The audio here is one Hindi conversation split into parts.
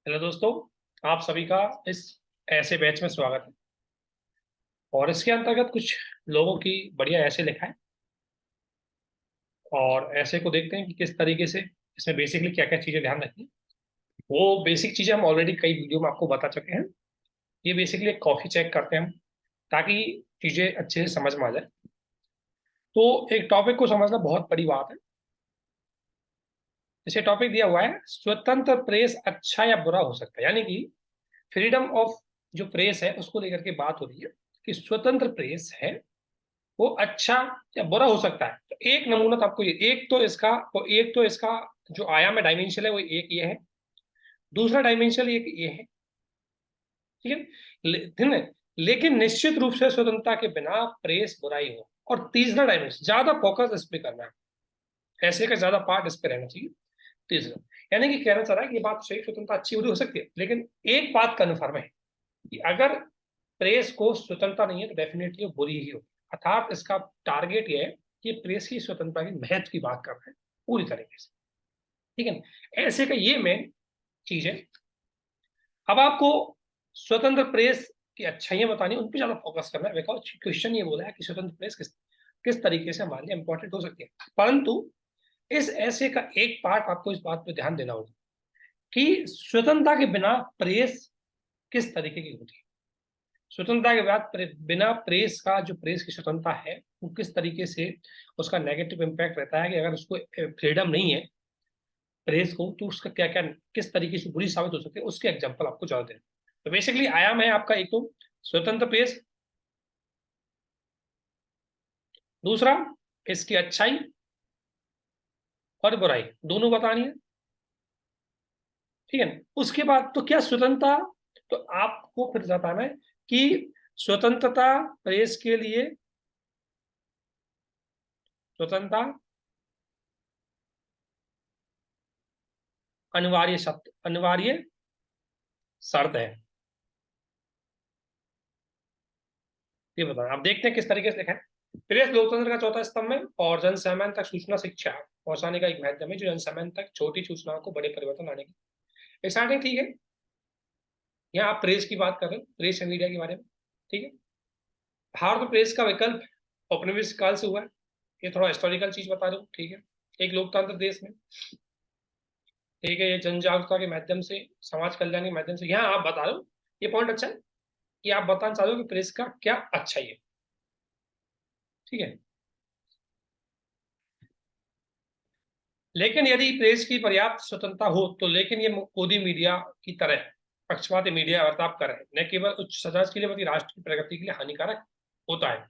हेलो दोस्तों, आप सभी का इस ऐसे बैच में स्वागत है। और इसके अंतर्गत कुछ लोगों की बढ़िया ऐसे लिखा है और ऐसे को देखते हैं कि किस तरीके से इसमें बेसिकली क्या क्या चीजें ध्यान रखनी है। वो बेसिक चीजें हम ऑलरेडी कई वीडियो में आपको बता चुके हैं। ये बेसिकली एक कॉफी चेक करते हैं हम, ताकि चीजें अच्छे से समझ में आ जाए। तो एक टॉपिक को समझना बहुत बड़ी बात है। इसे टॉपिक दिया हुआ है, स्वतंत्र प्रेस अच्छा या बुरा हो सकता है, यानी कि फ्रीडम ऑफ जो प्रेस है उसको लेकर के बात हो रही है कि स्वतंत्र प्रेस है वो अच्छा या बुरा हो सकता है। तो एक नमूना तो आपको ये एक तो इसका जो आयाम है, डायमेंशन है, वो एक ये है। दूसरा डायमेंशन एक ये है। ठीक है। लेकिन निश्चित रूप से स्वतंत्रता के बिना प्रेस बुराई हो। और तीसरा डायमेंशन, ज्यादा फोकस इस पे करना है, ऐसे का ज्यादा पार्ट इस पे रहना चाहिए। तीसरा, यानी कि कहना चाह रहा है कि ये बात सही, स्वतंत्रता अच्छी बुरी हो सकती है, लेकिन एक बात कन्फर्म है कि अगर प्रेस को स्वतंत्रता नहीं है तो डेफिनेटली वो बुरी ही होगी। अर्थात इसका टारगेट ये है कि प्रेस की स्वतंत्रता की महत्व की बात कर रहे हैं पूरी तरीके से। ठीक है ना, ऐसे का ये मेन चीज है। अब आपको स्वतंत्र प्रेस की अच्छाइयां बतानी, उन पर ज्यादा फोकस करना है, बिकॉज क्वेश्चन ये बोला है कि स्वतंत्र प्रेस किस किस तरीके से हमारे लिए इंपॉर्टेंट हो सकती है। परंतु इस ऐसे का एक पार्ट आपको इस बात पर ध्यान देना होगा कि स्वतंत्रता के बिना प्रेस किस तरीके की होती है। स्वतंत्रता के बाद बिना प्रेस का, जो प्रेस की स्वतंत्रता है, वो किस तरीके से उसका नेगेटिव इम्पैक्ट रहता है कि अगर उसको फ्रीडम नहीं है प्रेस को, तो उसका क्या क्या किस तरीके से बुरी साबित हो सकती है, उसके एग्जाम्पल आपको ज्यादा देना। तो बेसिकली आयाम है आपका, एक तो स्वतंत्र प्रेस, दूसरा इसकी अच्छाई और बुराई दोनों बतानी है। ठीक है ना, उसके बाद तो क्या स्वतंत्रता, तो आपको फिर बताना है कि स्वतंत्रता प्रेस के लिए, स्वतंत्रता अनिवार्य शर्त है। ये बताना, अब देखते हैं किस तरीके से लिखा है। प्रेस लोकतंत्र का चौथा स्तंभ है और जन सामान्य तक सूचना शिक्षा पहुंचाने का एक माध्यम है, जो जन सामान्य तक छोटी सूचनाओं को बड़े परिवर्तन लाने की स्टार्टिंग। ठीक है, यहाँ आप प्रेस की बात कर रहे हो, प्रेस एंड मीडिया के बारे में। ठीक है, भारत में प्रेस का विकल्प औपनिवेशिक काल से हुआ है। ये थोड़ा हिस्टोरिकल चीज बता रहे हो। ठीक है, एक लोकतंत्र देश में, ठीक है, ये जन जागरूकता के माध्यम से, समाज कल्याण के माध्यम से, यहाँ आप बता रहे हो। ये पॉइंट अच्छा है कि आप बताना चाह रहे हो कि प्रेस का क्या अच्छा है। ठीक है, लेकिन यदि प्रेस की पर्याप्त स्वतंत्रता हो तो, लेकिन ये मोदी मीडिया की तरह पक्षपाती मीडिया बर्ताव करे न केवल उच्च समाज के लिए बल्कि राष्ट्र की प्रगति के लिए हानिकारक होता है।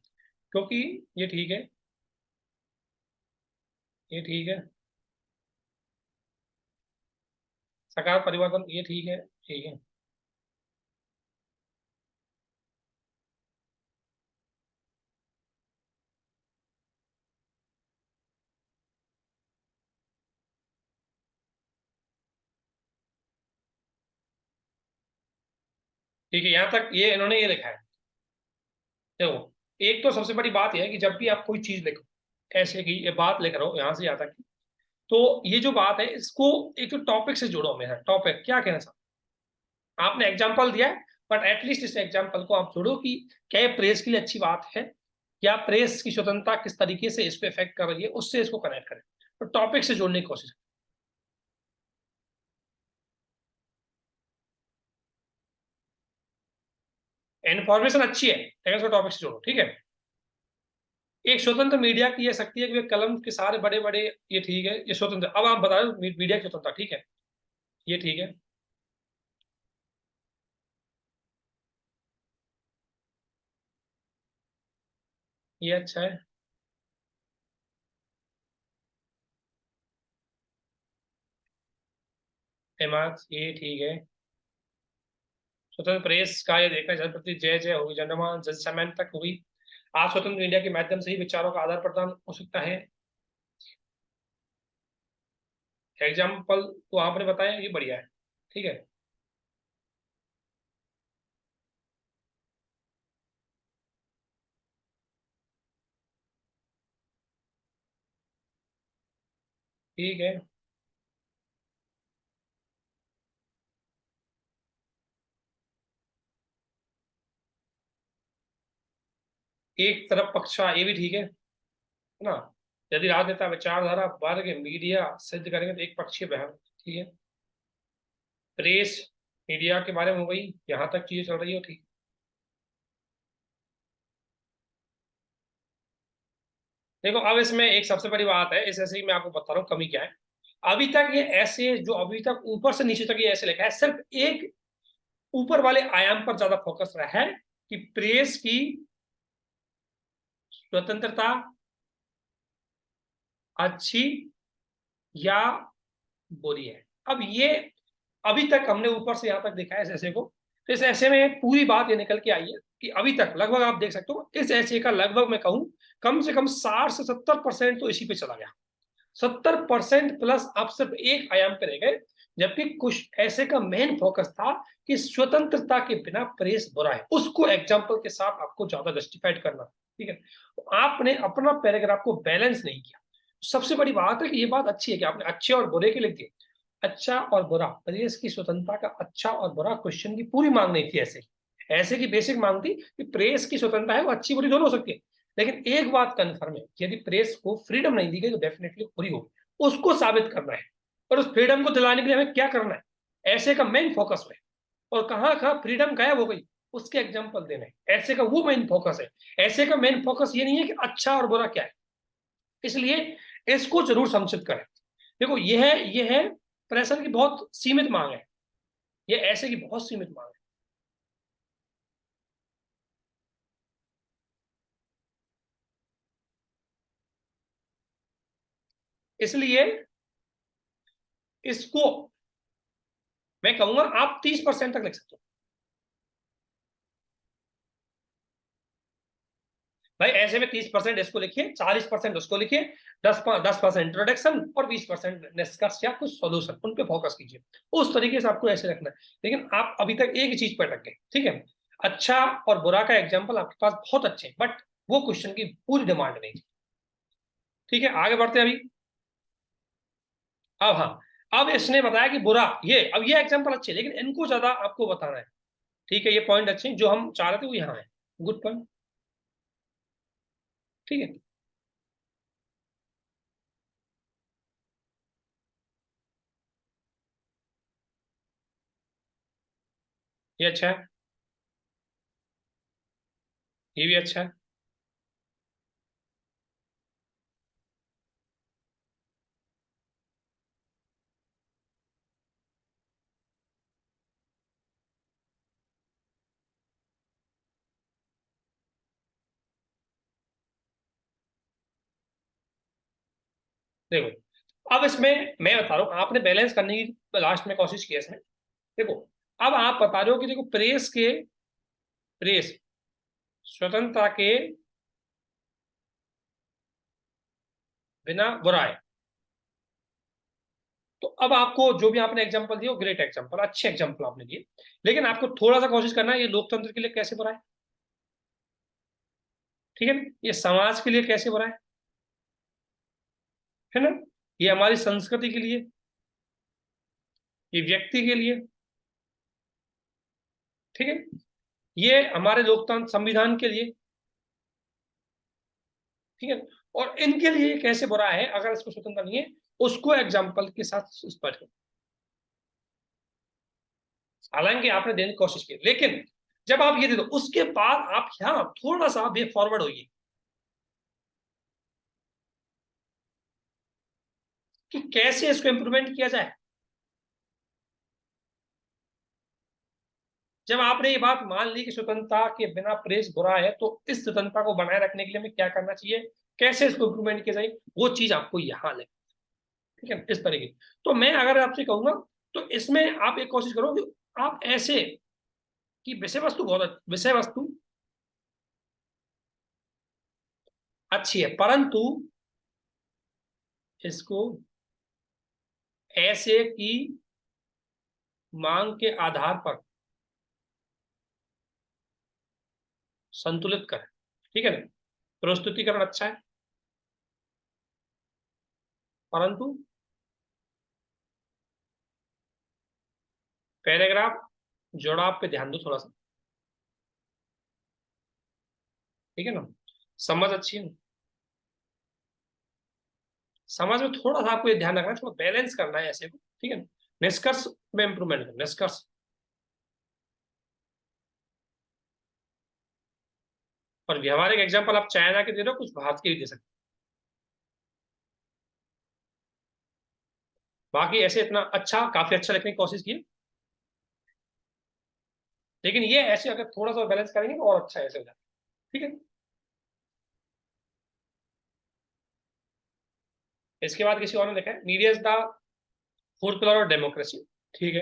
क्योंकि ये ठीक है, ये ठीक है, सकारात्मक परिवर्तन, ये ठीक है, ठीक है, ठीक है, यहाँ तक ये इन्होंने ये लिखा है। देखो, एक तो सबसे बड़ी बात यह है कि जब भी आप कोई चीज लिखो, ऐसे की ये बात लिख रहे हो यहाँ से यहाँ तक, तो ये जो बात है इसको एक तो टॉपिक से जोड़ो। मेरा टॉपिक क्या कहना चाहता, आपने एग्जाम्पल दिया है, बट एटलीस्ट इस एग्जाम्पल को आप जोड़ो कि क्या ये प्रेस के लिए अच्छी बात है, या प्रेस की स्वतंत्रता किस तरीके से इस पे इफेक्ट कर रही है, उससे इसको कनेक्ट करें। तो टॉपिक से जोड़ने की कोशिश करें। इन्फॉर्मेशन अच्छी है लेकिन उसको टॉपिक से जोड़ो। ठीक है, एक स्वतंत्र मीडिया की यह शक्ति है कि वे कलम के सारे बड़े बड़े, ये ठीक है, ये स्वतंत्र। अब आप बता दो मीडिया की स्वतंत्रता, ठीक है, ये ठीक है, ये अच्छा है, हिमात, ये ठीक है। स्वतंत्र प्रेस का ये देखना, जनप्रति जय जय होगी, जनगणना जन सामान्य तक हुई। आज स्वतंत्र मीडिया के माध्यम से ही विचारों का आदान प्रदान हो सकता है। एग्जाम्पल तो आपने बताया, ये बढ़िया है। ठीक है, ठीक है, एक तरफ पक्षा ये भी ठीक है ना। यदि राजनेता विचारधारा वर्ग मीडिया सिद्ध करेंगे तो एक पक्षीय बहन, ठीक है। प्रेस मीडिया के बारे में हो गई, यहाँ तक चीजें चल रही हो, ठीक। देखो अब इसमें एक सबसे बड़ी बात है, इस ऐसे ही मैं आपको बता रहा हूँ कमी क्या है। अभी तक ये ऐसे जो अभी तक ऊपर से नीचे तक ये ऐसे लिखा है, सिर्फ एक ऊपर वाले आयाम पर ज्यादा फोकस रहा है कि प्रेस की स्वतंत्रता अच्छी या बुरी है। अब ये अभी तक हमने ऊपर से यहां तक देखा है इस ऐसे को, तो इस ऐसे में पूरी बात ये निकल के आई है कि अभी तक लगभग आप देख सकते हो इस ऐसे का लगभग मैं कहूं कम से कम 60 से 70% तो इसी पे चला गया। 70% प्लस आप सिर्फ एक आयाम पे रह गए, जबकि कुछ ऐसे का मेन फोकस था कि स्वतंत्रता के बिना प्रेस बुरा है, उसको एग्जाम्पल के साथ आपको ज्यादा जस्टिफाइड करना, ठीक है। तो आपने अपना पैराग्राफ को बैलेंस नहीं किया। सबसे बड़ी बात है कि ये बात अच्छी है कि आपने अच्छे और बुरे के लिख दिए। अच्छा और बुरा, प्रेस की स्वतंत्रता का अच्छा और बुरा क्वेश्चन की पूरी मांग नहीं थी ऐसे। ऐसे की बेसिक मांग थी कि प्रेस की स्वतंत्रता है वो अच्छी बुरी दोनों हो सकती है, लेकिन एक बात कंफर्म है, यदि प्रेस को फ्रीडम नहीं दी गई तो डेफिनेटली बुरी होगी, उसको साबित करना है। और उस फ्रीडम को दिलाने के लिए हमें क्या करना है, ऐसे का मेन फोकस है। और कहाँ कहाँ फ्रीडम गायब हो गई उसके एग्जाम्पल देने हैं। ऐसे का वो मेन फोकस है। ऐसे का मेन फोकस ये नहीं है कि अच्छा और बुरा क्या है, इसलिए इसको जरूर संचित करें। देखो ये है प्रेशर की बहुत सीमित मांग है, ये ऐसे की बहुत सीमित मांग है। इसलिए इसको मैं कहूंगा आप 30% तक लिख सकते हो। भाई ऐसे में 30% इसको लिखिए, 40% उसको लिखिए, 10% इंट्रोडक्शन और 20% निष्कर्ष या कुछ सॉल्यूशन, उन पे फोकस कीजिए। उस तरीके से आपको ऐसे रखना है। लेकिन आप अभी तक एक ही चीज पर अटक गए, ठीक है। अच्छा और बुरा का एग्जाम्पल आपके पास बहुत अच्छे हैं, बट वो क्वेश्चन की पूरी डिमांड नहीं। ठीक है, आगे बढ़ते हैं अभी। अब हाँ, अब इसने बताया कि बुरा, ये अब ये एग्जाम्पल अच्छे लेकिन इनको ज्यादा आपको बताना है। ठीक है, ये पॉइंट अच्छे हैं, जो हम चाह रहे थे वो यहाँ है। गुड पॉइंट, ठीक है। ये अच्छा है, ये भी अच्छा है। देखो अब इसमें मैं बता रहा हूँ, आपने बैलेंस करने की लास्ट में कोशिश की है इसमें। देखो अब आप बता रहे हो कि देखो प्रेस स्वतंत्रता के बिना बुरा है। तो अब आपको जो भी आपने एग्जांपल दिया वो ग्रेट एग्जांपल, अच्छे एग्जांपल आपने दिए, लेकिन आपको थोड़ा सा कोशिश करना है ये लोकतंत्र के लिए कैसे बुरा है, ठीक है ना। ये समाज के लिए कैसे बुरा है ना। ये हमारी संस्कृति के लिए, ये व्यक्ति के लिए, ठीक है। ये हमारे लोकतंत्र संविधान के लिए, ठीक है। और इनके लिए कैसे बुरा है अगर इसको स्वतंत्र नहीं है, उसको एग्जाम्पल के साथ स्पष्ट करो। हालांकि आपने देने की कोशिश की, लेकिन जब आप ये दे दो उसके बाद आप यहाँ थोड़ा सा वे फॉरवर्ड होइए कि कैसे इसको इंप्रूवमेंट किया जाए। जब आपने ये बात मान ली कि स्वतंत्रता के बिना प्रेस बुरा है, तो इस स्वतंत्रता को बनाए रखने के लिए हमें क्या करना चाहिए, कैसे इसको इंप्रूवमेंट किया जाए, वो चीज आपको यहाँ ले, ठीक है, इस तरीके। तो मैं अगर आपसे कहूंगा तो इसमें आप एक कोशिश करो कि आप ऐसे कि विषय वस्तु विषय वस्तु अच्छी है, परंतु इसको ऐसे की मांग के आधार पर संतुलित करें, ठीक है ना। प्रस्तुतिकरण अच्छा है, परंतु पैराग्राफ जुड़ाव पे ध्यान दो थोड़ा सा, ठीक है ना। समझ अच्छी है। समझ में थोड़ा सा आपको ये ध्यान रखना है, थोड़ा बैलेंस करना है ऐसे को, ठीक है। निष्कर्ष में इंप्रूवमेंट करो, निष्कर्ष। और व्यवहारिक एग्जाम्पल आप चाइना के दे रहे हो, कुछ भारत के भी दे सकते हो। बाकी ऐसे इतना अच्छा, काफी अच्छा लिखने की कोशिश की, लेकिन ये ऐसे अगर थोड़ा सा बैलेंस करेंगे तो और अच्छा ऐसे हो जाता है, ठीक है। इसके बाद किसी और ने लिखा है, media is the fourth pillar of democracy. ठीक है,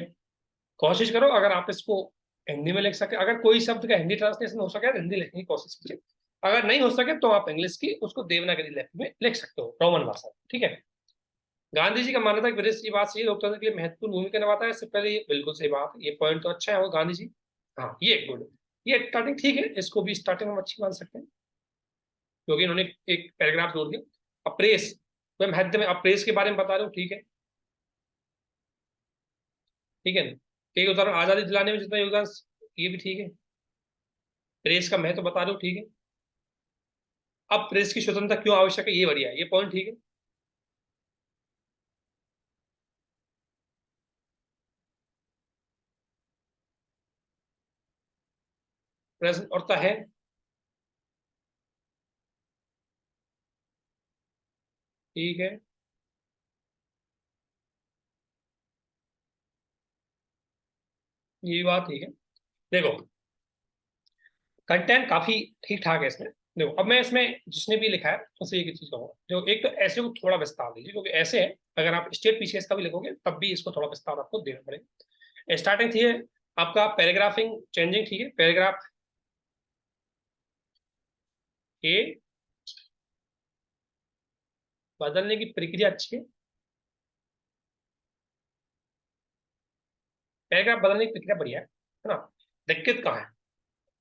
कोशिश करो अगर आप इसको हिंदी में लिख सके, अगर कोई शब्द का हिंदी ट्रांसलेशन हो सके तो हिंदी लिखने की कोशिश कीजिए। अगर नहीं हो सके तो आप इंग्लिश की उसको देवनागरी लिपि में लिख सकते हो, रोमन भाषा, ठीक है। गांधी जी का मानना था कि विदेश की बात सही, लोकतंत्र के लिए महत्वपूर्ण भूमिका निभाता है, इससे पहले ये बिल्कुल सही बात है, ये पॉइंट तो अच्छा है वो गांधी जी। हाँ ये गुड, ये स्टार्टिंग ठीक है, इसको भी स्टार्टिंग में अच्छी मान सकते हैं, क्योंकि इन्होंने एक पैराग्राफ जोड़ दिया। अप्रेस, मैं महत्व में अप्रेस के बारे में बता रहा हूँ, ठीक है, ठीक है ना। एक उदाहरण, आजादी दिलाने में जितना योगदान, ये भी ठीक है। प्रेस का महत्व बता रहे हो, ठीक है। अब प्रेस की स्वतंत्रता क्यों आवश्यक है, ये बढ़िया है, ये पॉइंट ठीक है। प्रेस और है, ठीक है, ये बात ठीक है। देखो कंटेंट काफी ठीक ठाक है इसमें। देखो अब मैं इसमें जिसने भी लिखा है उससे एक चीज कहूंगा, जो एक तो ऐसे को थोड़ा विस्तार दीजिए, क्योंकि ऐसे है अगर आप स्टेट पीसीएस का भी लिखोगे तब भी इसको थोड़ा विस्तार आपको देना पड़ेगा। स्टार्टिंग थी है आपका पैराग्राफिंग चेंजिंग, ठीक है, पैराग्राफ के बदलने की प्रक्रिया अच्छी है, पैराग्राफ बदलने की प्रक्रिया बढ़िया है ना। दिक्कत कहाँ है,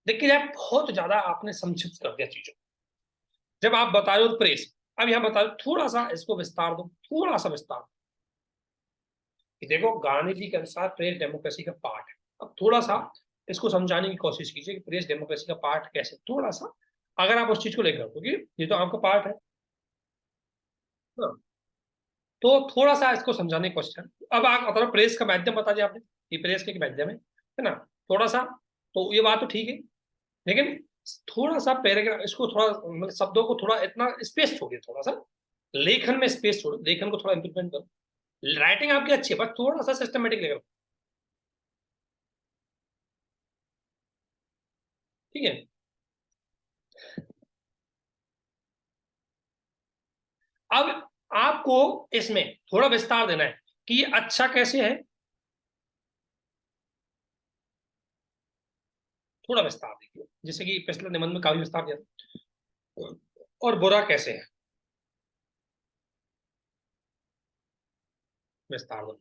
दिक्कत है बहुत ज्यादा आपने संक्षिप्त कर दिया चीजों। जब आप बता रहे हो प्रेस, अब यहाँ बता रहे हो थोड़ा सा इसको विस्तार दो, थोड़ा सा विस्तार। कि देखो गांधी जी के अनुसार प्रेस डेमोक्रेसी का पार्ट है, अब थोड़ा सा इसको समझाने की कोशिश कीजिए कि प्रेस डेमोक्रेसी का पार्ट कैसे, थोड़ा सा अगर आप उस चीज को लेकर, क्योंकि ये तो आपका पार्ट है ना, तो थोड़ा सा इसको समझाने की कोशिश करें। अब आप मतलब प्रेस का माध्यम बता दिया आपने, ये प्रेस के माध्यम है ना, थोड़ा सा, तो ये बात तो ठीक है, लेकिन थोड़ा सा पैराग्राफ इसको थोड़ा मतलब शब्दों को थोड़ा इतना स्पेस छोड़िए, थोड़ा सा लेखन में स्पेस छोड़ो, लेखन को थोड़ा इंप्रूवमेंट करो। राइटिंग आपकी अच्छी है, बस थोड़ा सा सिस्टमेटिक लेकर, ठीक है। अब आपको इसमें थोड़ा विस्तार देना है कि ये अच्छा कैसे है, थोड़ा विस्तार देखिए, जैसे कि पिछले निबंध में काफी विस्तार दिया था। और बुरा कैसे है, विस्तार दो,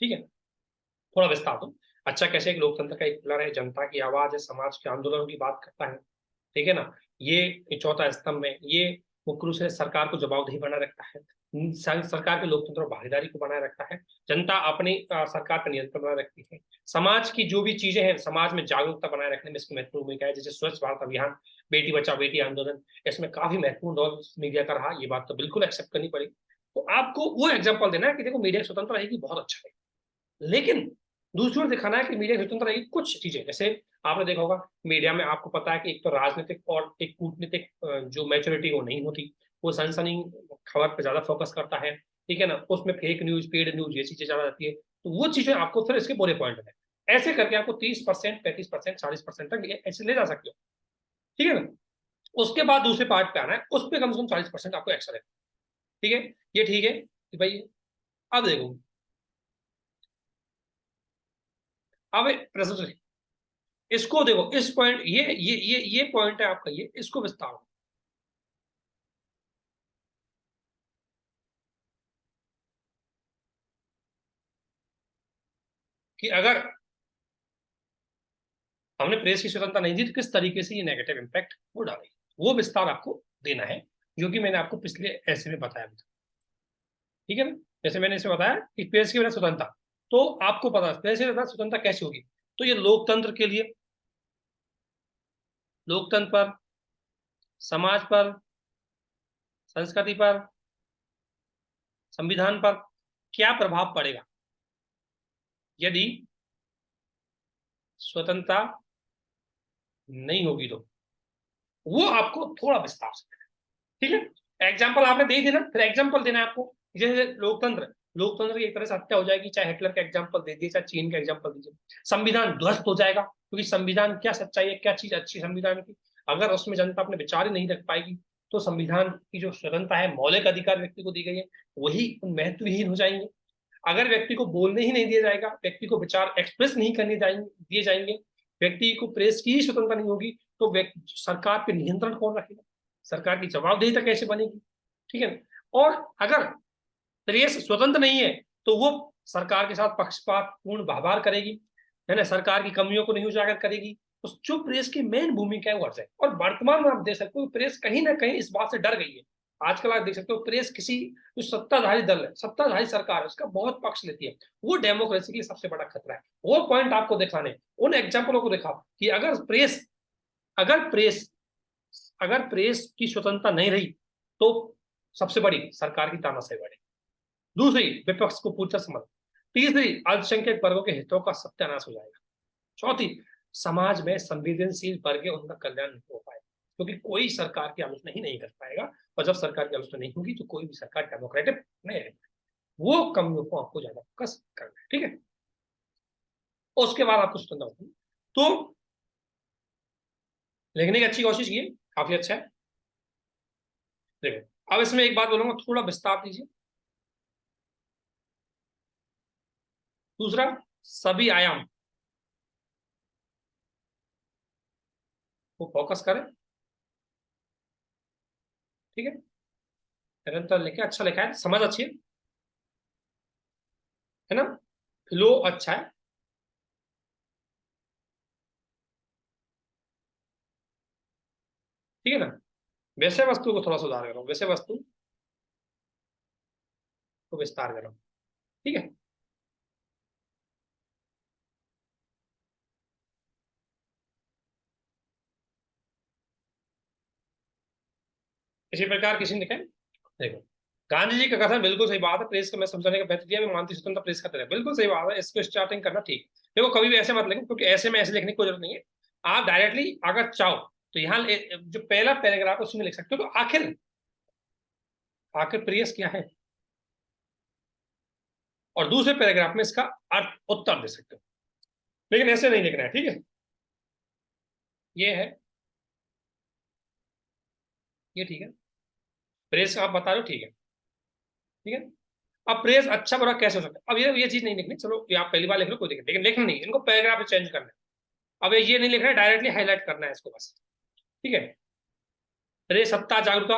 ठीक है, थोड़ा विस्तार दो। अच्छा कैसे एक लोकतंत्र का एक पिलर है, जनता की आवाज है, समाज के आंदोलनों की बात करता है, ठीक है ना। ये चौथा स्तंभ में ये मुख्य रूप से सरकार को जवाबदेही बनाए रखता है, सरकार के लोकतंत्र और भागीदारी को बनाए रखता है, जनता अपनी सरकार पर नियंत्रण बनाए रखती है, समाज की जो भी चीजें हैं समाज में जागरूकता बनाए रखने में इसकी महत्वपूर्ण भूमिका है, जैसे स्वच्छ भारत अभियान, बेटी बचाओ बेटी आंदोलन, इसमें काफी महत्वपूर्ण रोल मीडिया का रहा, ये बात तो बिल्कुल एक्सेप्ट करनी पड़ेगी। तो आपको वो एग्जाम्पल देना है कि देखो मीडिया स्वतंत्र रहेगी, बहुत अच्छा है, लेकिन दूसरी ओर दिखाना है कि मीडिया स्वतंत्र रहेगी कुछ चीजें, जैसे आपने देखा होगा मीडिया में आपको पता है कि एक तो राजनीतिक और एक कूटनीतिक जो मैच्योरिटी वो नहीं होती, वो सनसनी खबर पर ज्यादा फोकस करता है, ठीक है ना, उसमें फेक न्यूज पेड न्यूज ये चीजें ज्यादा रहती है, तो वो चीजें आपको फिर इसके बुरे पॉइंट है, ऐसे करके आपको 30%, 35%, 40% तक ऐसे ले जा सकते हो, ठीक है ना। उसके बाद दूसरे पार्ट पे आना है, उस पर कम से कम 40% आपको एक्स्ट्रा है, ठीक है। ये ठीक है कि भाई, अब देखो, अब प्रश्न, इसको देखो, इस पॉइंट ये पॉइंट है आपका, ये इसको विस्तार, कि अगर हमने प्रेस की स्वतंत्रता नहीं दी तो किस तरीके से ये नेगेटिव इम्पैक्ट वो डालेगी, वो विस्तार आपको देना है, जो कि मैंने आपको पिछले ऐसे में बताया था, ठीक है ना। जैसे मैंने इसमें बताया कि प्रेस की वजह स्वतंत्रता, तो आपको पता है प्रेस की स्वतंत्रता कैसे होगी, तो ये लोकतंत्र के लिए, लोकतंत्र पर समाज पर, संस्कृति पर, संविधान पर क्या प्रभाव पड़ेगा यदि स्वतंत्रता नहीं होगी, तो वो आपको थोड़ा विस्तार से, ठीक है। एग्जाम्पल आपने दे दिया ना, फिर एग्जाम्पल देना है आपको। जैसे लोकतंत्र, लोकतंत्र की एक तरह से हत्या हो जाएगी, चाहे हिटलर का एग्जाम्पल दे दिए, चाहे चीन का एग्जाम्पल दीजिए। संविधान ध्वस्त हो जाएगा, क्योंकि संविधान क्या सच्चाई है, क्या चीज अच्छी संविधान की, अगर उसमें जनता अपने विचार ही नहीं रख पाएगी, तो संविधान की जो स्वतंत्रता है, मौलिक अधिकार व्यक्ति को दी गई है, वही महत्वहीन हो जाएंगे। अगर व्यक्ति को बोलने ही नहीं दिया जाएगा, व्यक्ति को विचार एक्सप्रेस नहीं करने दिए जाएंगे, व्यक्ति को प्रेस की ही स्वतंत्रता नहीं होगी, तो सरकार पे नियंत्रण कौन रखेगा, सरकार की जवाबदेही कैसे बनेगी, ठीक है। और अगर प्रेस स्वतंत्र नहीं है, तो वो सरकार के साथ पक्षपात पूर्ण व्यवहार करेगी, है ना, सरकार की कमियों को नहीं उजागर करेगी। तो जो प्रेस की मेन भूमिका है वो है। और वर्तमान में आप देख सकते हो प्रेस कहीं ना कहीं इस बात से डर गई है। आजकल आप देख सकते हो प्रेस किसी जो सत्ताधारी दल है, सत्ताधारी सरकार है, उसका बहुत पक्ष लेती है। वो डेमोक्रेसी के लिए सबसे बड़ा खतरा है। वो पॉइंट आपको दिखाने, उन एग्जाम्पलों को दिखाओ कि अगर प्रेस अगर प्रेस की स्वतंत्रता नहीं रही, तो सबसे बड़ी सरकार की तानाशाही बढ़ेगी। दूसरी, विपक्ष को पूर्णतः समर्थन। तीसरी, अल्पसंख्यक वर्गों के हितों का सत्यानाश हो जाएगा। चौथी, समाज में संवेदनशील वर्ग है उनका कल्याण नहीं हो पाएगा, क्योंकि कोई सरकार की आलोचना ही नहीं कर पाएगा। और जब सरकार की आलोचना नहीं होगी, तो कोई भी सरकार डेमोक्रेटिक नहीं रहेगी। वो कमियों को आपको ज्यादा फोकस करना है, ठीक है। उसके बाद आपको स्वतंत्रता होती है, तो लिखने की अच्छी कोशिश की, काफी अच्छा है। देखो, अब इसमें एक बात बोलूंगा, थोड़ा विस्तार दीजिए। दूसरा, सभी आयाम को फोकस करें, ठीक है। निरंतर लिखे, अच्छा लिखा है, समझ अच्छी है ना, फ्लो अच्छा है, ठीक है ना। वैसे वस्तु को थोड़ा सुधार करो, वैसे वस्तु को विस्तार करो, ठीक है। इसी प्रकार किसी ने लिखा है, देखो, गांधी जी का कथन बिल्कुल सही बात है, प्रेस को मैं समझाने का बेहतर दिया, मैं मानती स्वतंत्र प्रेस का तरह, बिल्कुल सही बात है, इसको स्टार्टिंग करना ठीक। देखो, कभी भी ऐसे मत लिखो, क्योंकि ऐसे में ऐसे लिखने की कोई जरूरत नहीं है। आप डायरेक्टली अगर चाहो तो यहाँ जो पहला पैराग्राफ है उसमें लिख सकते हो, तो आखिर आखिर प्रेस क्या है, और दूसरे पैराग्राफ में इसका अर्थ उत्तर दे सकते हो। लेकिन ऐसे नहीं लिखना है, ठीक है। ये है, ये ठीक है, प्रेस आप बता रहे हो, ठीक है, ठीक है। अब प्रेस अच्छा बुरा कैसे हो सकता है, अब ये चीज नहीं लिखनी, चलो ये आप पहली बार लिख लो कोई दिक्कत, लेकिन लिखना नहीं, इनको पैराग्राफ चेंज करना है। अब ये नहीं लिखना है, डायरेक्टली हाईलाइट करना है इसको बस, ठीक है। प्रेस सत्ता जागरूकता,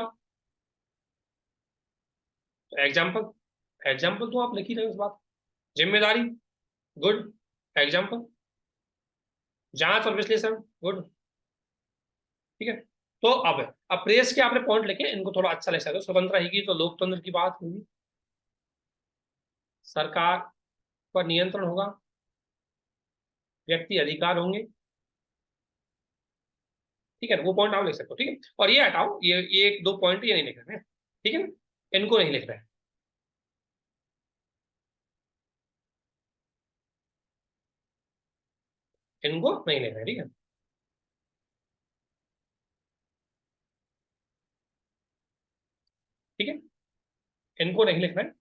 एग्जाम्पल, एग्जाम्पल तो आप लिख ही रहे हो इस बात। जिम्मेदारी, गुड, एग्जाम्पल। जांच और विश्लेषण, गुड, ठीक है। तो अब प्रेस के आपने पॉइंट लिखे, इनको थोड़ा अच्छा लिख सकते हो। स्वतंत्र रहेगी तो लोकतंत्र की बात होगी, सरकार पर नियंत्रण होगा, व्यक्ति अधिकार होंगे, ठीक है ना, वो पॉइंट आप लिख सकते हो, ठीक है। और ये हटाओ, ये एक दो पॉइंट ये नहीं लिख रहे हैं, ठीक है ना, इनको नहीं लिख रहे हैं, इनको नहीं लिख रहे हैं, ठीक है, ठीक है, इनको नहीं लिखना है।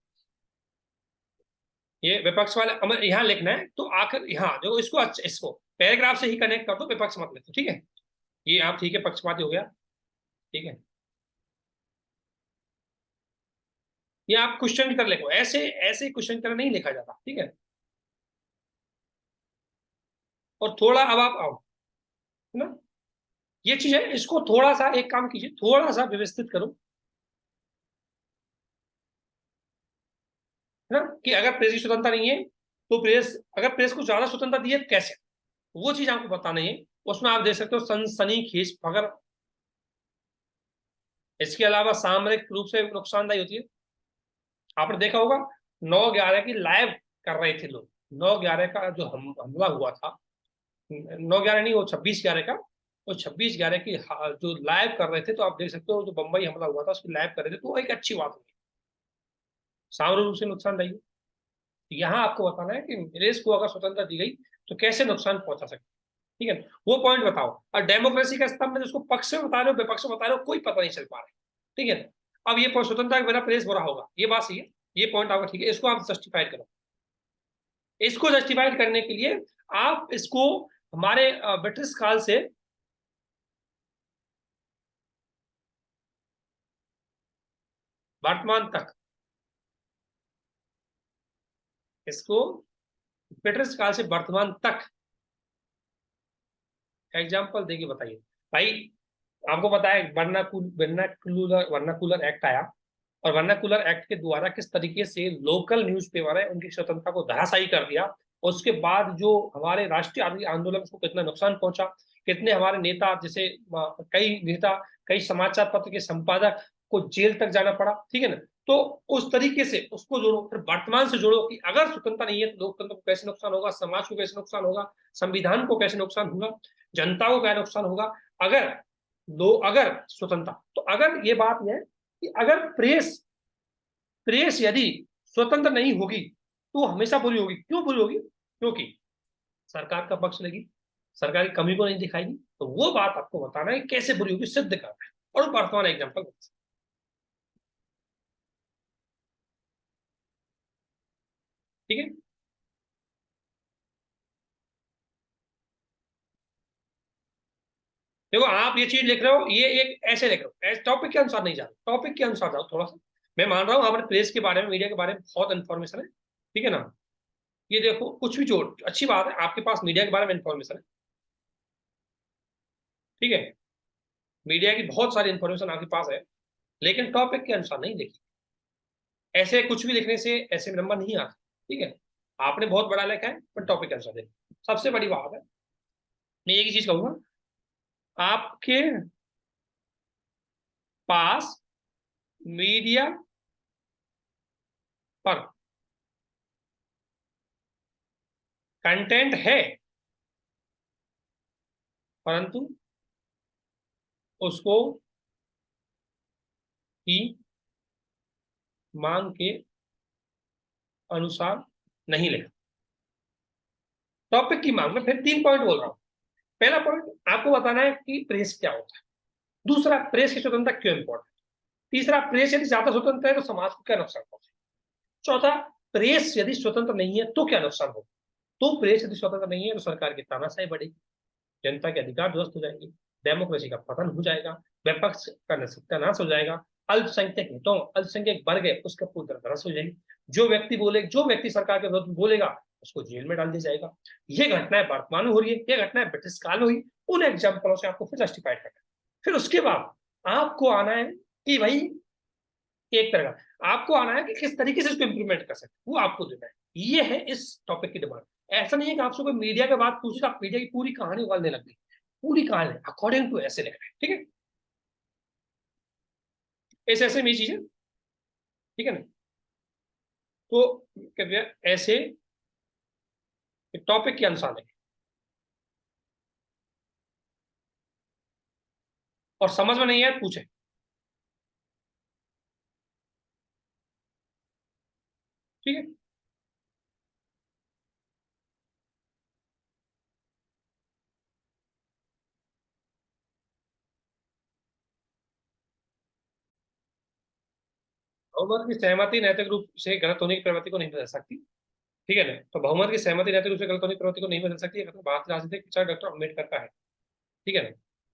ये विपक्ष वाले अमर यहाँ लिखना है, तो आखिर यहाँ जो इसको अच्छा, इसको पैराग्राफ से ही कनेक्ट कर दो, विपक्ष मत लिखो, ठीक है। ये आप ठीक है, पक्षपाती हो गया, ठीक है। ये आप क्वेश्चन की तरह लिखो, ऐसे ऐसे क्वेश्चन की तरह नहीं लिखा जाता, ठीक है। और थोड़ा अब आप आओ, है ना, ये चीज है, इसको थोड़ा सा एक काम कीजिए, थोड़ा सा व्यवस्थित करो, है ना, कि अगर प्रेस की स्वतंत्रता नहीं है, तो प्रेस, अगर प्रेस को ज्यादा स्वतंत्रता दी है तो कैसे, वो चीज आपको बताना है। उसमें आप देख सकते हो सनसनीखेज खबर, इसके अलावा सामरिक रूप से नुकसानदायी होती है। आपने देखा होगा 9/11 की लाइव कर रहे थे लोग, 9/11 का जो हमला हुआ था, 9/11 नहीं, वो 26/11 का, वो 26/11 की जो लाइव कर रहे थे, तो आप देख सकते हो जो बम्बई हमला हुआ था उसकी लाइव कर रहे थे, तो वो एक अच्छी बात हुई, सामूहिक रूप से नुकसान नहीं। यहाँ आपको बताना है कि प्रेस को अगर स्वतंत्रता दी गई तो कैसे नुकसान पहुंचा सकते, ठीक है, वो पॉइंट बताओ। और डेमोक्रेसी का स्तंभ में उसको पक्ष में बता रहे हो विपक्ष में बता रहे हो, कोई पता नहीं चल पा रहा है, ठीक है। अब ये स्वतंत्रता के बिना प्रेस बुरा होगा, ये बात सही है, ये पॉइंट आपका ठीक है, इसको आप जस्टिफाइड करो। इसको जस्टिफाइड करने के लिए आप इसको हमारे ब्रिटिश काल से वर्तमान तक, इसको ब्रिटिश काल से वर्तमान तक एग्जाम्पल देके बताइए भाई। आपको पता है वर्नाकुलर एक्ट आया, और वर्नाकुलर एक्ट के द्वारा किस तरीके से लोकल न्यूज़पेपर है उनकी स्वतंत्रता को धराशायी कर दिया। उसके बाद जो हमारे राष्ट्रीय आंदोलन को कितना नुकसान पहुंचा, कितने हमारे नेता जैसे कई नेता, कई समाचार पत्र के संपादक को जेल तक जाना पड़ा, ठीक है ना। तो उस तरीके से उसको जोड़ो, फिर वर्तमान से जोड़ो कि अगर स्वतंत्रता नहीं है तो लोकतंत्र को कैसे नुकसान होगा, समाज को कैसे नुकसान होगा, संविधान को कैसे नुकसान होगा, जनता को क्या नुकसान होगा। अगर अगर स्वतंत्रता, तो अगर ये बात यह है कि अगर प्रेस प्रेस यदि स्वतंत्र नहीं होगी तो हमेशा बुरी होगी। क्यों बुरी होगी? क्योंकि सरकार का पक्ष लेगी, सरकार की कमी को नहीं दिखाएगी, तो वो बात आपको बताना है कैसे बुरी होगी, सिद्ध करना है, और वर्तमान एग्जाम्पल, ठीक है। देखो आप ये चीज लिख रहे हो, ये एक ऐसे लिख रहे हो, टॉपिक के अनुसार नहीं जा रहे, टॉपिक के अनुसार जाओ थोड़ा सा। मैं मान रहा हूँ आपने प्रेस के बारे में, मीडिया के बारे में बहुत इन्फॉर्मेशन है, ठीक है ना। ये देखो कुछ भी जोड़, अच्छी बात है आपके पास मीडिया के बारे में इन्फॉर्मेशन है, ठीक है, मीडिया की बहुत सारी इन्फॉर्मेशन आपके पास है, लेकिन टॉपिक के अनुसार नहीं लिखी। ऐसे कुछ भी लिखने से ऐसे नंबर नहीं आते, ठीक है। आपने बहुत बड़ा लिखा है पर टॉपिक के अनुसार देखो, सबसे बड़ी बात है। मैं एक ही चीज कहूंगा, आपके पास मीडिया पर कंटेंट है, परंतु उसको ही मांग के अनुसार नहीं लिखा। टॉपिक की मांग में फिर 3 पॉइंट बोल रहा हूं। पहला पॉइंट आपको बताना है कि प्रेस क्या होता है, दूसरा प्रेस की स्वतंत्रता क्यों इंपॉर्टेंट, तीसरा प्रेस यदि ज्यादा स्वतंत्र है तो समाज को क्या नुकसान होगा, चौथा प्रेस यदि स्वतंत्र नहीं है तो क्या नुकसान होगा। तो प्रेस यदि स्वतंत्र नहीं है तो सरकार की तानाशाही बढ़ेगी, जनता के अधिकार ध्वस्त हो जाएंगे, डेमोक्रेसी का पतन हो जाएगा, विपक्ष का सत्यानाश हो जाएगा, अल्पसंख्यक हितों, अल्पसंख्यक वर्ग है उसका पूरी तरह ध्वस्त हो जाएगी। जो व्यक्ति सरकार के विरुद्ध बोलेगा उसको जेल में डाल दिया जाएगा। ये घटनाएं वर्तमान में हो रही है, ये घटनाएं ब्रिटिश काल में हुई। उन एग्जाम्पलों से आपको फिर जस्टिफाइड करना है। फिर उसके बाद आपको आना है कि भाई, एक तरह का आपको आना है कि किस तरीके से इसको इंप्लीमेंट कर सकते, वो आपको देना है। ये है इस टॉपिक की डिमांड। ऐसा नहीं है कि आपसे कोई मीडिया के बात पूछे तो आप मीडिया की पूरी कहानी उगलने लग गई, पूरी कहानी अकॉर्डिंग टू ऐसे लिखना है, ठीक है। ऐसे में चीजें, ठीक है ना। तो कृपया ऐसे टॉपिक के अनुसार लिखें, और समझ में नहीं आए पूछे, ठीक है। बहुमत की सहमति नैतिक रूप से गलत होने की प्रवृत्ति को नहीं बदल सकती, ठीक है ना। तो बहुमत की सहमति नैतिक रूप से गलत होने की प्रवृत्ति को नहीं बदल सकती, भारतीय राजनीतिक विचार डॉक्टर अम्बेडकर का है, ठीक है ना।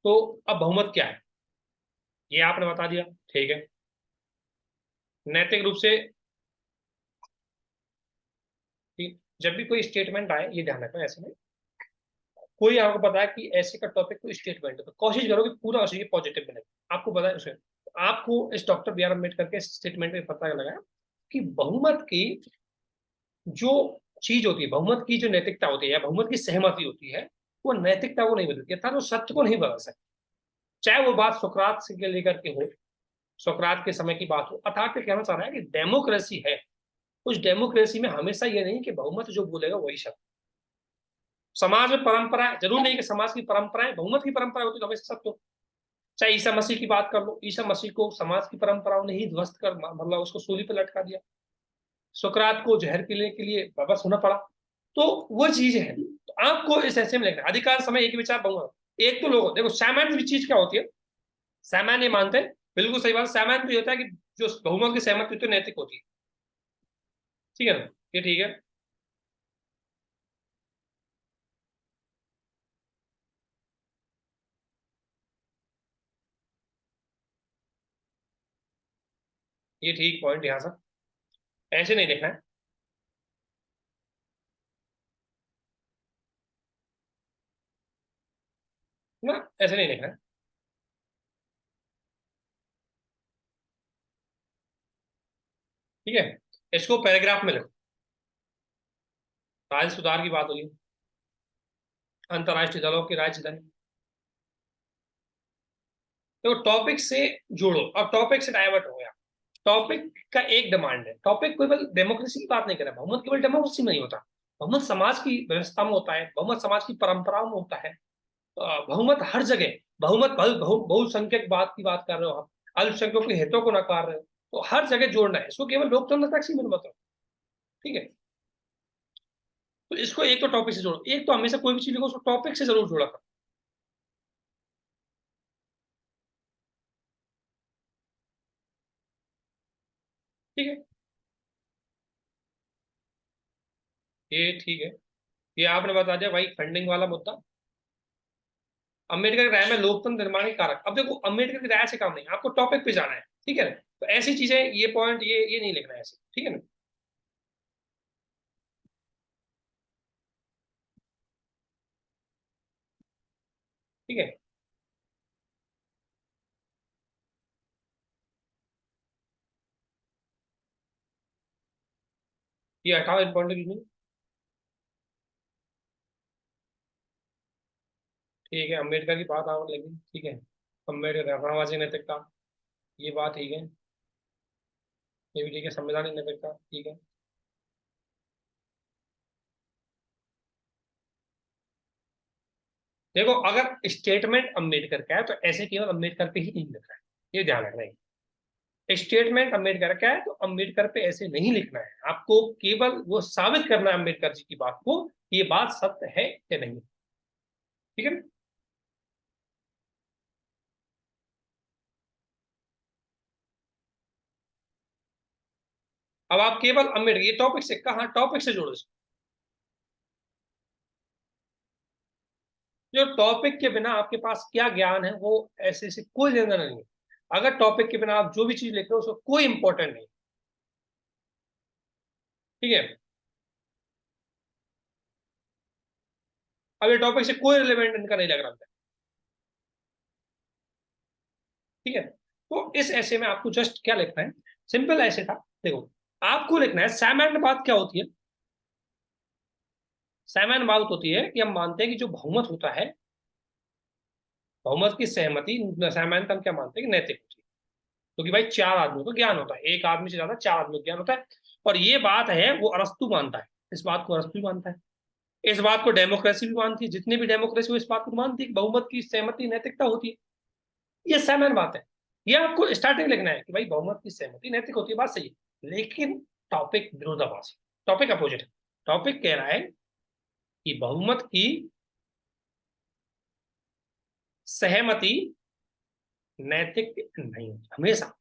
तो अब बहुमत क्या है ये आपने बता दिया, ठीक है। नैतिक रूप से, ठीक, जब भी कोई स्टेटमेंट आए ये ध्यान रखना, ऐसे में कोई आपको पता है कि ऐसे का टॉपिक कोई स्टेटमेंट है तो कोशिश करो कि पूरा उसे पॉजिटिव बने। आपको पता है उसे, आपको इस डॉक्टर बी आर अम्बेडकर के स्टेटमेंट में पता लगा कि बहुमत की जो चीज होती है, बहुमत की जो नैतिकता होती है या बहुमत की सहमति होती है, वो नैतिकता को नहीं बदलती, अर्थात वो सत्य को नहीं बदल सकती। चाहे वो बात सुकरात से लेकर के हो, सुकरात के समय की बात हो, अर्थात कहना चाह रहा है कि डेमोक्रेसी है, उस डेमोक्रेसी में हमेशा ये नहीं कि बहुमत जो बोलेगा वही शब्द, समाज में परंपरा, जरूर नहीं कि समाज की परंपराएं बहुमत की परंपरा होती तो हमेशा सत्य हो। चाहे ईसा मसीह की बात कर लो, ईसा मसीह को समाज की परंपराओं ने ही ध्वस्त कर, मतलब उसको सूली पर लटका दिया। सुकरात को जहर पीने के लिए बस होना पड़ा। तो वो चीज है, तो आपको इस ऐसे में लिखना, अधिकांश समय एक ही विचार बहुमत। एक तो लोग देखो, सामान्य चीज क्या होती है, सामान्य मानते हैं, बिल्कुल सही बात, सामान्य तो ये होता है कि जो बहुमत की सहमति होती है नैतिक होती है, ठीक है ना, ये ठीक है। ये ठीक पॉइंट यहाँ से, ऐसे नहीं लिखना है ना, ऐसे नहीं लिखना है। ठीक है, इसको पैराग्राफ में लिखो। राज्य सुधार की बात होगी, अंतर्राष्ट्रीय दलों की राजधानी। तो टॉपिक से जोड़ो, अब टॉपिक से डाइवर्ट हो गया। टॉपिक का एक डिमांड है, टॉपिक केवल डेमोक्रेसी की बात नहीं कर रहा, बहुमत केवल डेमोक्रेसी में नहीं होता, बहुमत समाज की व्यवस्था में होता है, बहुमत समाज की परंपराओं में होता है। बहुमत हर जगह, बहुमत बहुसंख्यक की बात कर रहे हो आप, अल्पसंख्यकों के हितों को नकार रहे हो, तो हर जगह जोड़ना है इसको, केवल लोकतंत्र तक सीमित मत रहो। ठीक है, तो इसको एक तो टॉपिक से जोड़ो, एक तो हमेशा कोई भी चीज को उसको टॉपिक से जरूर जोड़ा करो। ठीक है, ये ठीक है, ये आपने बता दिया भाई फंडिंग वाला मुद्दा। अम्बेडकर की राय में लोकतंत्र निर्माण के कारक, अब देखो अम्बेडकर की राय से काम नहीं, आपको टॉपिक पे जाना है, ठीक है ना, तो ऐसी चीजें, ये पॉइंट, ये नहीं लिखना है ऐसे, ठीक है ना। ठीक है, ये हटाओ इंपॉर्टेंट नहीं। ठीक है, अम्बेडकर की बात आओ, लेकिन ठीक है, अम्बेडकर सामाजिक नैतिकता, ये बात ठीक है, ये भी ठीक है, संवैधानिक नैतिकता ठीक है। देखो अगर स्टेटमेंट अम्बेडकर का है तो ऐसे केवल अम्बेडकर पे ही नहीं लिखना है, ये ध्यान रखना है। स्टेटमेंट अम्बेडकर का है तो अम्बेडकर पे ऐसे नहीं लिखना है, आपको केवल वो साबित करना है अम्बेडकर जी की बात को, ये बात सत्य है या नहीं। ठीक है ना? अब आप केवल अम्बेडकर, ये टॉपिक से कहा, टॉपिक से जोड़ो इसको। जो टॉपिक के बिना आपके पास क्या ज्ञान है वो ऐसे से कोई लेना नहीं है। अगर टॉपिक के बिना आप जो भी चीज लिख रहे हो उसको कोई इंपॉर्टेंट नहीं। ठीक है, अब ये टॉपिक से कोई रिलेवेंट इनका नहीं लग रहा है। ठीक है, तो इस ऐसे में आपको जस्ट क्या लिखना है, सिंपल ऐसे था, देखो आपको लिखना है सामान्य बात क्या होती है। सामान्य बात होती है कि हम मानते हैं कि जो बहुमत होता है, बहुमत की सहमति, सामान्यता हम क्या मानते हैं कि नैतिक होती है, क्योंकि भाई चार आदमियों को ज्ञान होता है, एक आदमी से ज्यादा चार आदमियों को ज्ञान होता है। और ये बात है वो अरस्तु मानता है, इस बात को अरस्तु भी मानता है, इस बात को डेमोक्रेसी भी मानती है, जितनी भी डेमोक्रेसी वो इस बात को मानती है कि बहुमत की सहमति नैतिकता होती है। ये सामान्य बात है, ये आपको स्टार्टिंग लिखना है कि भाई बहुमत की सहमति नैतिक होती है, बात सही है, लेकिन टॉपिक विरोधाभासी, टॉपिक अपोजिट है। टॉपिक कह रहा है कि बहुमत की सहमति नैतिक नहीं होती हमेशा,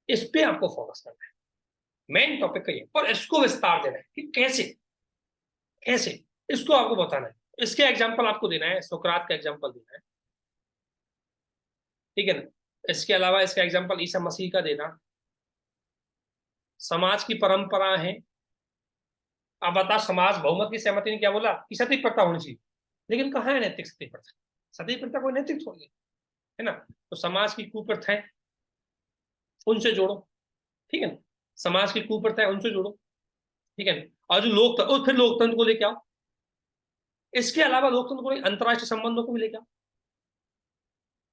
इस पे आपको फोकस करना है, मेन टॉपिक का ये, और इसको विस्तार देना है कि कैसे, कैसे, इसको आपको बताना है। इसके एग्जाम्पल आपको देना है, सुकरात का एग्जाम्पल देना है, ठीक है ना। इसके अलावा इसका एग्जाम्पल ईसा मसीह का देना, समाज की परंपरा है। अब बता, समाज बहुमत की सहमति ने क्या बोला कि सती प्रथा होनी चाहिए, लेकिन कहाँ है नैतिक सती प्रथा, सती प्रथा कोई नैतिक थोड़ी है ना। तो समाज की कुप्रथाएं, उनसे जोड़ो, ठीक है ना, समाज की कुप्रथाएं उनसे जोड़ो, ठीक है ना। और जो लोकतंत्र, और फिर लोकतंत्र को लेके आओ, इसके अलावा लोकतंत्र को अंतर्राष्ट्रीय संबंधों को भी लेके आओ।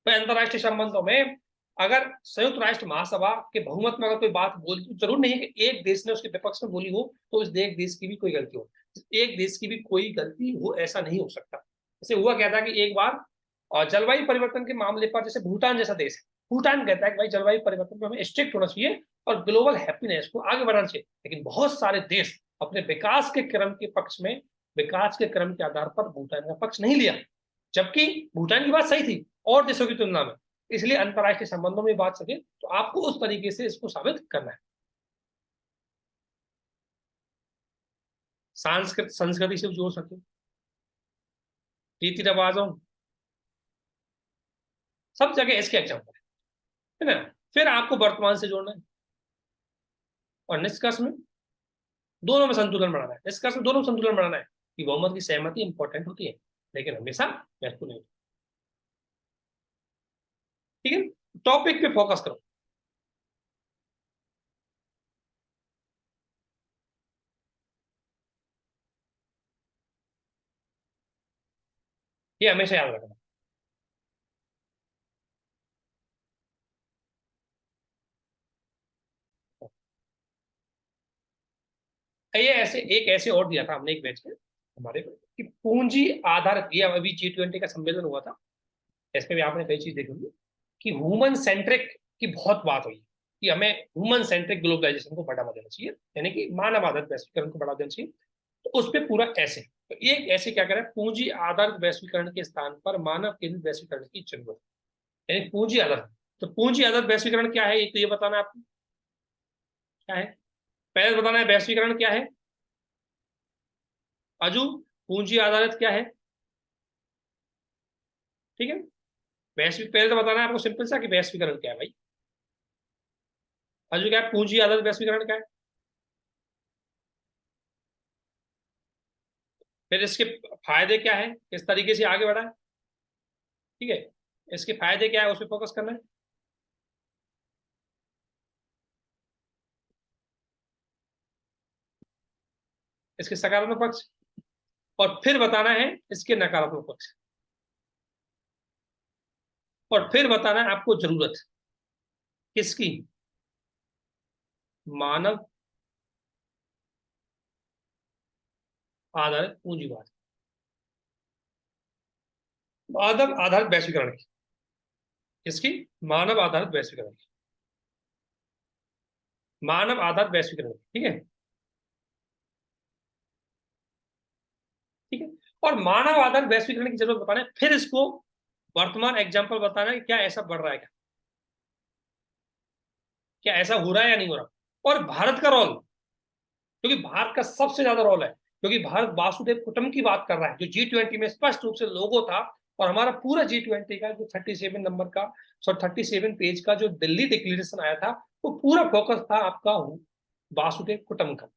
तो अंतर्राष्ट्रीय संबंधों में अगर संयुक्त राष्ट्र महासभा के बहुमत में अगर कोई बात बोलती, तो जरूर नहीं है कि एक देश ने उसके विपक्ष में बोली हो तो उस देश की भी कोई गलती हो। एक देश की भी कोई गलती हो ऐसा नहीं हो सकता। जैसे हुआ क्या था कि एक बार और जलवायु परिवर्तन के मामले पर जैसे भूटान जैसा देश है, भूटान कहता है कि भाई जलवायु परिवर्तन पर हमें स्ट्रिक्ट होना चाहिए और ग्लोबल हैप्पीनेस को आगे बढ़ाना चाहिए, लेकिन बहुत सारे देश अपने विकास के क्रम के पक्ष में, विकास के क्रम के आधार पर भूटान का पक्ष नहीं लिया, जबकि भूटान की बात सही थी और देशों की तुलना में। इसलिए अंतर्राष्ट्रीय संबंधों में बात सके तो आपको उस तरीके से इसको साबित करना है। सांस्कृत संस्कृति से जोड़ सकते, रीति रिवाजों, सब जगह इसके एग्जाम्पल है ना। फिर आपको वर्तमान से जोड़ना है और निष्कर्ष में दोनों में संतुलन बनाना है। निष्कर्ष में दोनों में संतुलन बनाना है कि बहुमत की सहमति इंपॉर्टेंट होती है लेकिन हमेशा महत्वपूर्ण नहीं। ठीक है, टॉपिक पे फोकस करो। ये हमेशा याद रखना। ये ऐसे एक ऐसे और दिया था हमने एक बैच में हमारे को कि पूंजी आधारित, ये अभी G20 का सम्मेलन हुआ था, इसमें भी आपने कई चीज देखी होगी कि ह्यूमन सेंट्रिक की बहुत बात हुई कि हमें ह्यूमन सेंट्रिक ग्लोबलाइजेशन को बढ़ावा देना चाहिए, यानी कि मानव आधारित वैश्वीकरण को बढ़ावा देना चाहिए। तो उस पर पूरा ऐसे, तो एक ऐसे क्या करें, पूंजी आधारित वैश्वीकरण के स्थान पर मानव केंद्रित वैश्वीकरण की जरूरत है, यानी पूंजी आधारित। तो पूंजी आधारित वैश्वीकरण क्या है, एक तो ये बताना है आपको क्या है, पहले बताना है वैश्वीकरण क्या है। अजू, पूंजी आधारित क्या है? ठीक है, वैश्विक पहले तो बताना है आपको सिंपल सा कि वैश्वीकरण क्या है भाई। अजू क्या है, पूंजी आधारित वैश्वीकरण क्या है। फिर इसके फायदे क्या है, किस तरीके से आगे बढ़ा है। ठीक है, इसके फायदे क्या है उस पर फोकस करना है। इसके सकारात्मक पक्ष, और फिर बताना है इसके नकारात्मक पक्ष, और फिर बताना है आपको जरूरत किसकी, मानव आधारित पूंजीवाद, मानव आधारित वैश्वीकरण की, किसकी, मानव आधारित वैश्वीकरण की, मानव आधारित वैश्वीकरण की। ठीक है, ठीक है, और मानव आधारित वैश्वीकरण की जरूरत बताना है, फिर इसको वर्तमान एग्जाम्पल बताना है कि क्या ऐसा बढ़ रहा है, क्या ऐसा हो रहा है या नहीं हो रहा, और भारत का रोल, क्योंकि भारत का सबसे ज्यादा रोल है, क्योंकि भारत वासुदेव कुटुंब की बात कर रहा है जो G20 में स्पष्ट रूप से लोगो था। और हमारा पूरा G20 का जो 37 नंबर का, 37 पेज का जो दिल्ली डिक्लेरेशन आया था, वो पूरा फोकस था आपका वासुदेव कुटुंबकम।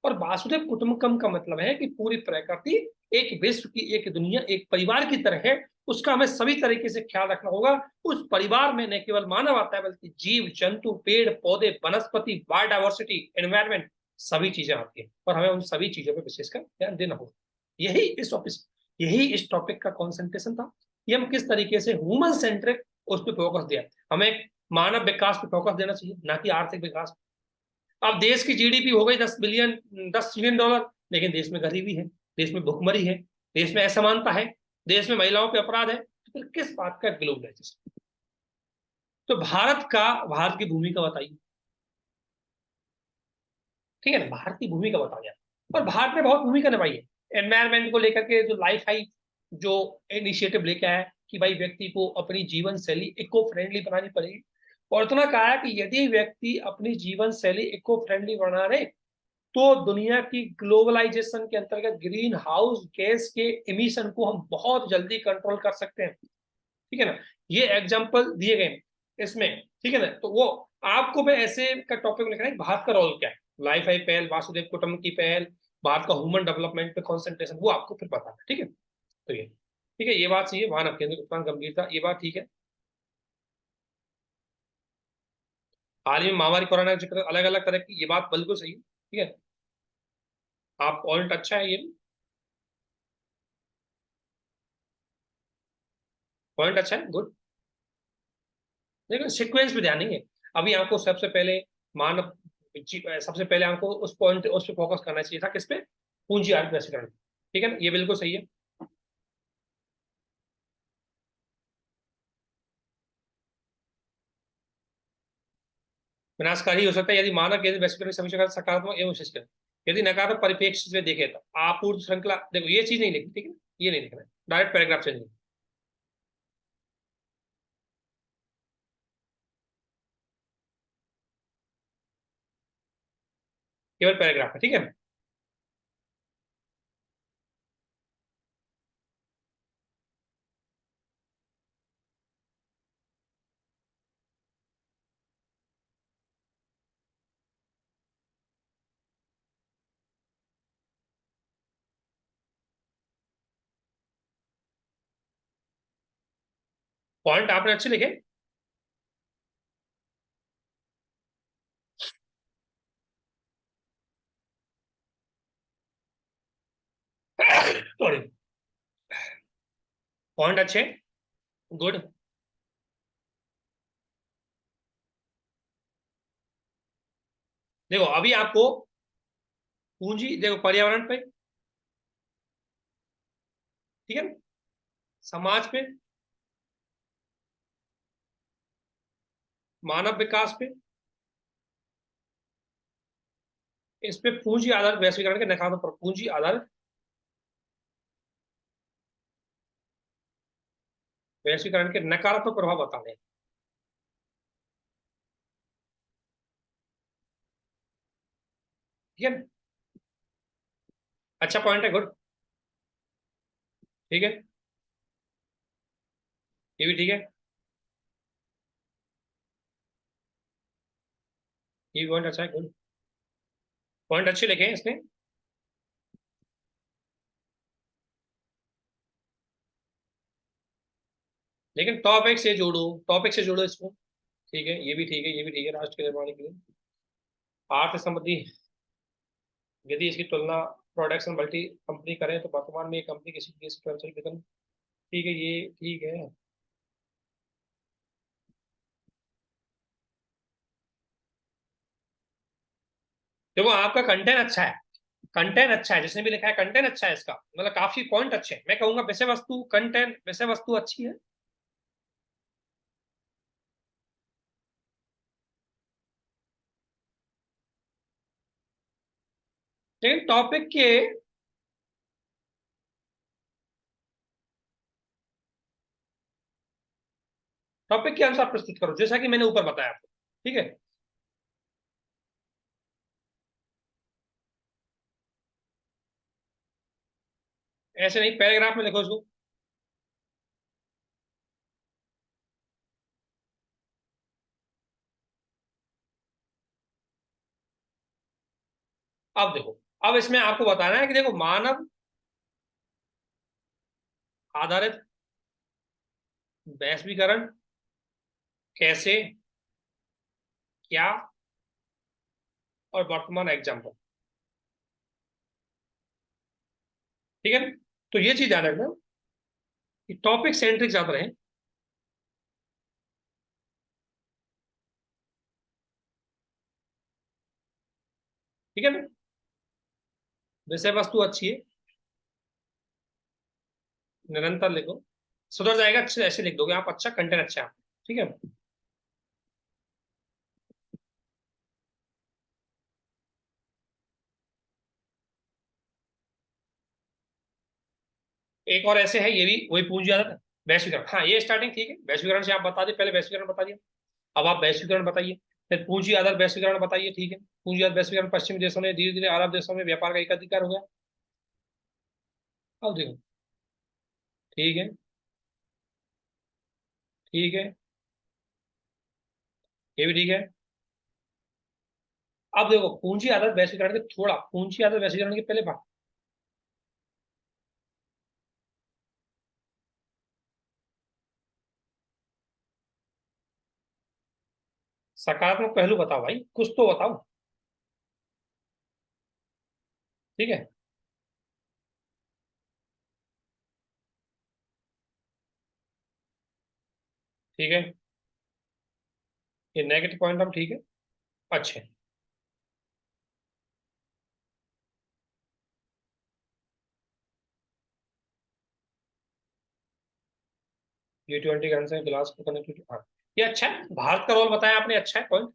और वासुदेव कुटुंबकम का मतलब है कि पूरी प्रकृति एक विश्व की, एक दुनिया, एक परिवार की तरह है, उसका हमें सभी तरीके से ख्याल रखना होगा। उस परिवार में न केवल मानव आता है बल्कि जीव जंतु, पेड़ पौधे, वनस्पति, बायोडाइवर्सिटी, एनवायरमेंट, सभी चीजें आती हैं और हमें उन सभी चीजों पर विशेषकर ध्यान देना होगा। यही इस ऑफिस, यही इस टॉपिक का कॉन्सेंट्रेशन था कि हम किस तरीके से ह्यूमन सेंट्रिक उस पर फोकस दिया। हमें मानव विकास पर फोकस देना चाहिए, ना कि आर्थिक विकास। अब देश की जीडीपी हो गई 10 बिलियन, $10 ट्रिलियन, लेकिन देश में गरीबी है, देश में भुखमरी है, देश में असमानता है, देश में महिलाओं पे अपराध है, तो फिर किस बात का ग्लोबलाइजेशन। तो भारत की भूमिका बताइए। ठीक है ना, भारत की भूमिका बताइए। और भारत ने बहुत भूमिका निभाई है एनवायरमेंट को लेकर के, जो लाइफ हाई जो इनिशिएटिव लेके आया कि भाई व्यक्ति को अपनी जीवन शैली इको फ्रेंडली बनानी पड़ेगी। और इतना कहा है कि यदि व्यक्ति अपनी जीवन शैली इको फ्रेंडली बना रहे तो दुनिया की ग्लोबलाइजेशन के अंतर्गत ग्रीन हाउस गैस के इमिशन को हम बहुत जल्दी कंट्रोल कर सकते हैं। ठीक है ना, ये एग्जांपल दिए गए इसमें। ठीक है ना, तो वो आपको मैं ऐसे का टॉपिक लिखना है, भारत का रोल क्या है, लाइफ आई पहल, वासुदेव कुटुंब की पहल, भारत का ह्यूमन डेवलपमेंट पे कॉन्सेंट्रेशन, वो आपको फिर बताना है। ठीक है, तो ये ठीक है, ये बात सही है, मानव केंद्रित उत्थान गंभीरता, ये बात ठीक है। हाल ही में महामारी कोरोना का जिक्र अलग अलग तरह की, ये बात बिल्कुल सही है। ठीक है, आप पॉइंट अच्छा है, ये पॉइंट अच्छा है, गुड। देखो सीक्वेंस पे ध्यान नहीं है, अभी आपको सबसे पहले मानव सबसे पहले आपको उस पॉइंट, उस पर फोकस करना चाहिए था, किस पे, पूंजी आधारित वैश्वीकरण, ठीक है ना, ये बिल्कुल सही है। विनाशकारी हो सकता है यदि मानक यदि वैश्वीकरण की समीक्षा सकारात्मक एवं विशिष्ट है। यदि नकारात्मक परिप्रेक्ष्य से देखे तो आपूर्ति श्रृंखला, देखो ये चीज नहीं लिखी, ठीक है, ये नहीं लिखना है, डायरेक्ट पैराग्राफ चेंज, केवल पैराग्राफ है, ठीक है। पॉइंट आपने अच्छे लिखे। सॉरी, पॉइंट अच्छे, गुड। देखो अभी आपको पूंजी, देखो पर्यावरण पे, ठीक है ना, समाज पे, मानव विकास पे, इस पे पूंजी आधारित वैश्वीकरण के नकारात्मक, पूंजी आधारित वैश्वीकरण के नकारात्मक प्रभाव बताने, ठीक है ना? अच्छा पॉइंट है, गुड, ठीक है, ये भी ठीक है, ये भी पॉइंट अच्छा है, गुड। पॉइंट अच्छे लिखे हैं इसने। लेकिन टॉपिक से जोड़ो इसको, ठीक है, ये भी ठीक है, ये भी ठीक है, राष्ट्र के निर्माण के लिए आर्थ संबंधी यदि इसकी तुलना प्रोडक्शन मल्टी कंपनी करें तो वर्तमान में ये कंपनी किसी देश की कर्मचारी वेतन, ठीक है, ये ठीक है। देखो आपका कंटेंट अच्छा है, कंटेंट अच्छा है, जिसने भी लिखा है कंटेंट अच्छा है इसका, मतलब काफी पॉइंट अच्छे हैं, मैं कहूंगा विषय वस्तु, कंटेंट विषय वस्तु अच्छी है। लेकिन टॉपिक के अनुसार प्रस्तुत करो, जैसा कि मैंने ऊपर बताया आपको, ठीक है। ऐसे नहीं, पैराग्राफ में लिखो इसको। अब देखो, अब इसमें आपको बताना है कि देखो मानव आधारित वैश्वीकरण कैसे, क्या, और वर्तमान एग्जाम्पल, ठीक है ना? तो ये चीज ध्यान रखना कि टॉपिक सेंट्रिक ज्यादा रहे, ठीक है ना, विषय वस्तु अच्छी है, निरंतर लिखो, सुधर जाएगा, अच्छे ऐसे लिख दोगे आप, अच्छा कंटेंट अच्छा है आपका, ठीक है। एक और ऐसे है, ये भी वही पूंजी आदत, वैश्वीकरण, हाँ ये स्टार्टिंग ठीक है, वैश्वीकरण से आप बता दिए, पहले वैश्वीकरण बता दिया, अब आप वैश्वीकरण बताइए, फिर पूंजी आधार वैश्वीकरण बताइए, ठीक है। पूंजी आधार वैश्वीकरण पश्चिमी देशों में धीरे धीरे अरब देशों में व्यापार का एकाधिकार हो गया। अब देखो, ठीक है, ठीक है, ये भी ठीक है। अब देखो पूंजी आधार वैश्वीकरण के थोड़ा, पूंजी आधार वैश्वीकरण के पहले बात, सकारात्मक पहलू बताओ भाई, कुछ तो बताओ, ठीक है, ठीक है, ये नेगेटिव पॉइंट हम, ठीक है, अच्छे, G20 का आंसर ग्लास को कनेक्टिविटी। हाँ, ये अच्छा है, भारत का रोल बताया आपने, अच्छा है पॉइंट,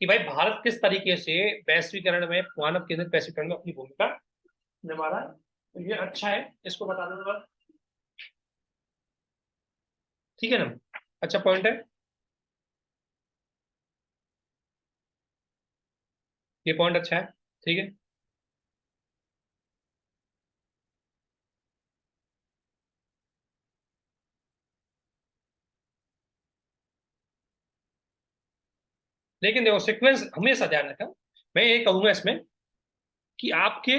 कि भाई भारत किस तरीके से वैश्वीकरण में, मानव केंद्रित वैश्वीकरण में अपनी भूमिका निभा रहा है, तो ये अच्छा है, इसको बता देना। ठीक है ना, अच्छा पॉइंट है, ये पॉइंट अच्छा है। ठीक है, लेकिन देखो सीक्वेंस हमेशा ध्यान रखना। मैं ये कहूंगा इसमें कि आपके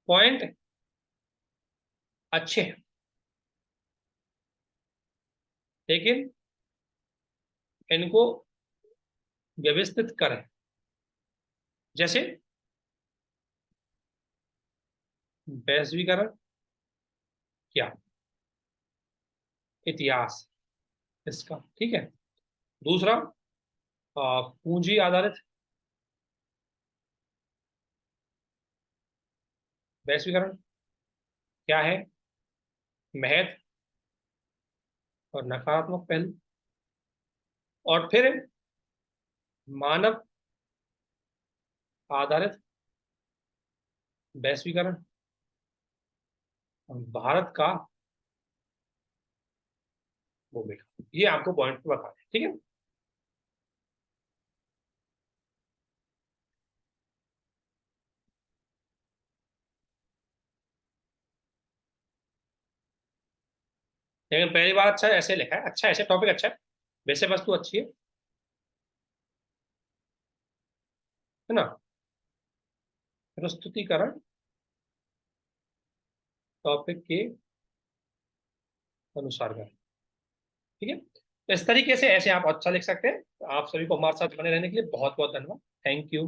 पॉइंट अच्छे हैं, लेकिन इनको व्यवस्थित करें। जैसे वैश्वीकरण क्या, इतिहास इसका, ठीक है। दूसरा, पूंजी आधारित वैश्वीकरण क्या है, महत्व और नकारात्मक पहलू। और फिर मानव आधारित वैश्वीकरण, भारत का भूमिका, ये आपको पॉइंट बता है, ठीक है। लेकिन पहली बार अच्छा ऐसे लिखा है, अच्छा ऐसे टॉपिक अच्छा है, वैसे वस्तु अच्छी है ना। प्रस्तुतिकरण टॉपिक के अनुसार का, ठीक है। तो इस तरीके से ऐसे आप अच्छा लिख सकते हैं। आप सभी को हमारे साथ बने रहने के लिए बहुत बहुत धन्यवाद। Thank you.